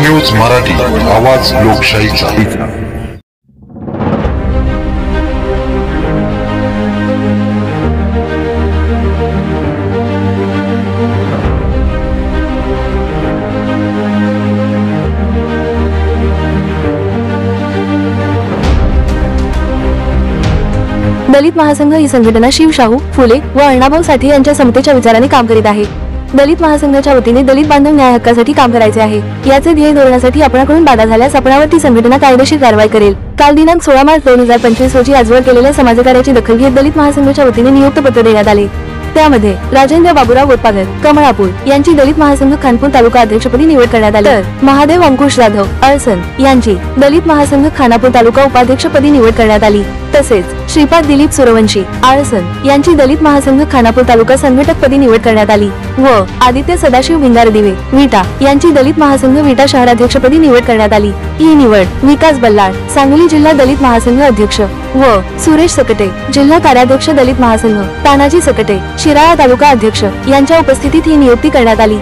News Marathi, आवाज लोकशाहीचा। दलित महासंघ ही संघटना शिव शाहू फुले व अण्णाभाऊ साठे यांच्या समतेच्या विचाराने काम करीत आहे। दलित महासंघाच्या वतीने दलित बांधव न्याय हक्कासाठी काम करायचे आहे। याचे ध्येय धोरणासाठी आपणाकडून बाधा झाल्यास आपणावर ती संघटना कायदेशीर कारवाई करेल। काल दिनांक 16 मार्च 2025 रोजी आजवर केलेल्या समाजकार्याची दखल घेत दलित महासंघाच्या वतीने नियुक्त पत्र देण्यात आले। त्यामध्ये राजेंद्र बाबूराव गोटपागर कमळापूर यांची दलित महासंघ खानपूर तालुका अध्यक्षपदी निवड करण्यात आली, तर महादेव अंकुश जाधव अळसन यांची दलित महासंघ खानापूर तालुका उपाध्यक्षपदी निवड करण्यात आली। तसेच श्रीपाद दिलीप सूरवंशी आळसन यांची दलित महासंघ खानापूर तालुका संघटकपदी निवड करण्यात आली व आदित्य सदाशिव भिंगारदिवे विटा यांची दलित महासंघ विटा शहराध्यक्षपदी निवड करण्यात आली। ही निवड विकास बल्लाळ सांगली जिल्हा दलित महासंघ अध्यक्ष व सुरेश सकटे जिल्हा कार्याध्यक्ष दलित महासंघ तानाजी सकटे शिराळा तालुका अध्यक्ष यांच्या उपस्थितीत ही नियुक्ती करण्यात आली।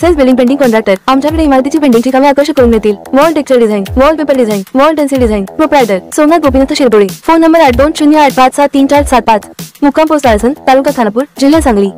सेल्स बिल्डिंग पेंटिंग कॉन्ट्रॅक्टर आमच्याकडे इमारतीची पेंटिंगची कामे आकर्षक करून देतील। Wall texture design, wall paper design, wall stencil design, proprietor Somnath Gopinath Shirdole. Phone number 8208573475, मुक्काम पोस्ट आळसन तालुका खानापूर जिल्हा सांगली।